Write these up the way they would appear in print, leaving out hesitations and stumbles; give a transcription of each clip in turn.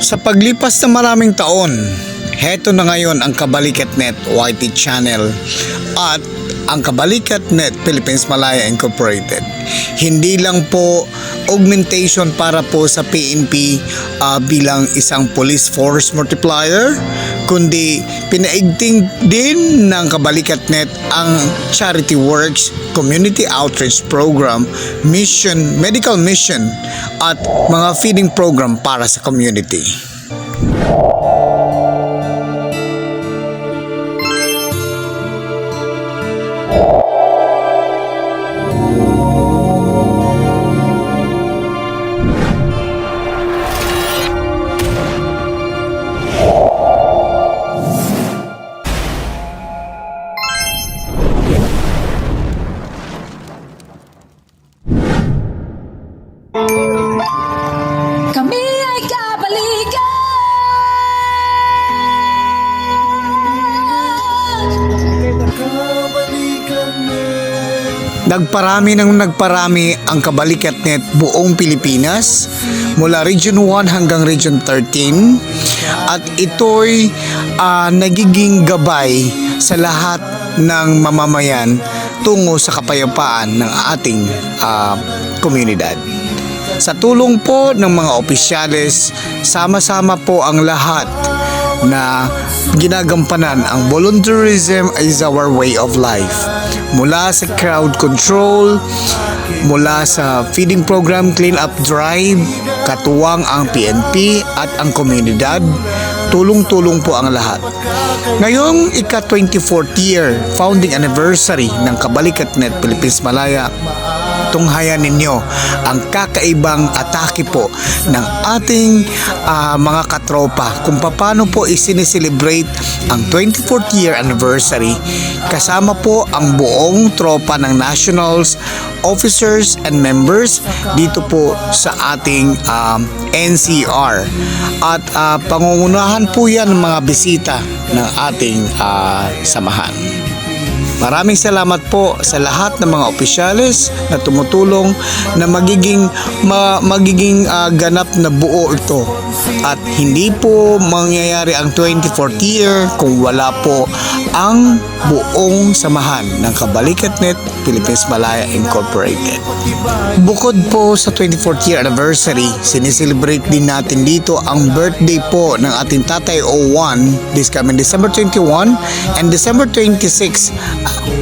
Sa paglipas ng maraming taon, heto na ngayon ang Kabalikat.net YT channel at ang Kabalikat.net Philippines Malaya Incorporated. Hindi lang po augmentation para po sa PNP bilang isang police force multiplier, kundi pinaigting din ng Kabalikat.net ang charity works, community outreach program, mission, medical mission at mga feeding program para sa community. Kami ay kabalikan. Nagparami ng nagparami ang Kabalikat.net buong Pilipinas mula Region 1 hanggang Region 13 at ito'y nagiging gabay sa lahat ng mamamayan tungo sa kapayapaan ng ating komunidad. Sa tulong po ng mga opisyales, sama-sama po ang lahat na ginagampanan ang volunteerism is our way of life. Mula sa crowd control, mula sa feeding program, clean up drive, katuwang ang PNP at ang komunidad, tulong-tulong po ang lahat. Ngayong ika-24th year founding anniversary ng Kabalikat.net Philippines Malaya, tunghayan ninyo ang kakaibang atake po ng ating mga katropa kung paano po isineselebrate ang 24th year anniversary kasama po ang buong tropa ng nationals, officers and members dito po sa ating NCR at pangungunahan po yan ng mga bisita ng ating samahan. Maraming salamat po sa lahat ng mga opisyales na tumutulong na magiging ganap na buo ito. At hindi po mangyayari ang 24th year kung wala po ang buong samahan ng Kabalikat.net Philippines Malaya Incorporated. Bukod po sa 24th year anniversary, sineselebrate din natin dito ang birthday po ng ating Tatay Owan this coming December 21 and December 26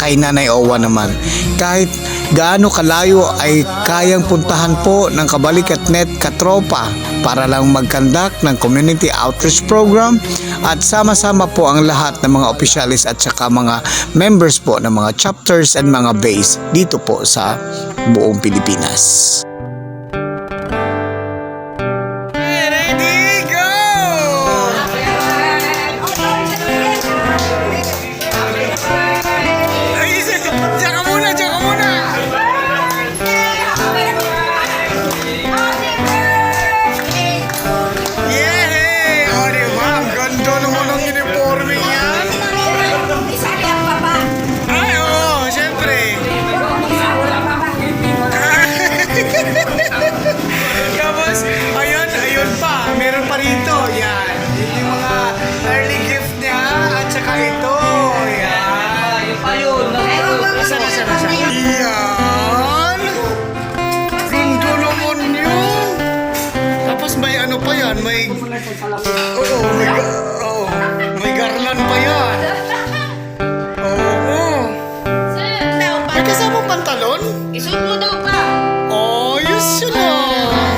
kay Nanay Owan naman. Kahit gaano kalayo ay kayang puntahan po ng Kabalikat.net katropa para lang mag-conduct ng community outreach program at sama-sama po ang lahat ng mga opisyalis at saka mga members po ng mga chapters and mga base dito po sa buong Pilipinas. May garland pa yan. May kasamang pantalon? Isuot mo daw pa. Oh, yun sila.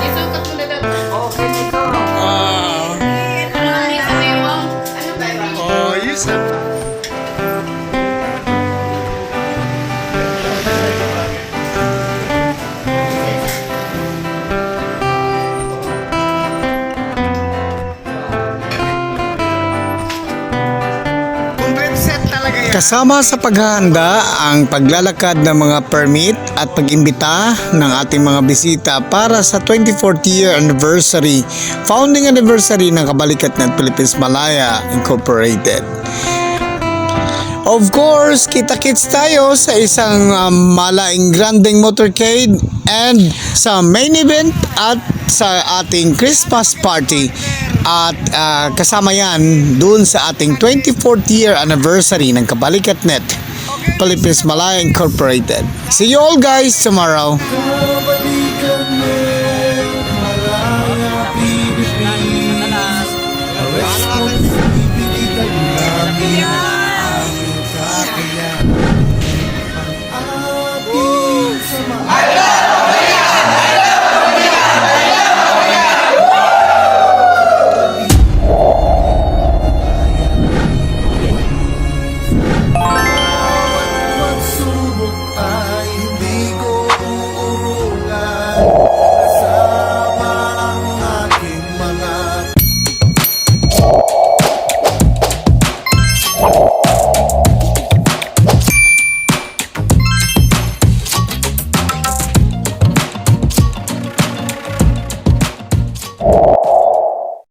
Isuot mo na daw. Okay, dito. Ano ba? Oh, yun sila. Kasama sa paghahanda ang paglalakad ng mga permit at pag-imbita ng ating mga bisita para sa 24th year anniversary, founding anniversary ng Kabalikat.net Philippines Malaya Incorporated. Of course, kita-kits tayo sa isang malaing grandeng motorcade and sa main event at sa ating Christmas party At kasama yan dun sa ating 24th year anniversary ng Kabalikat Net Philippines Malaya Incorporated. See you all guys tomorrow.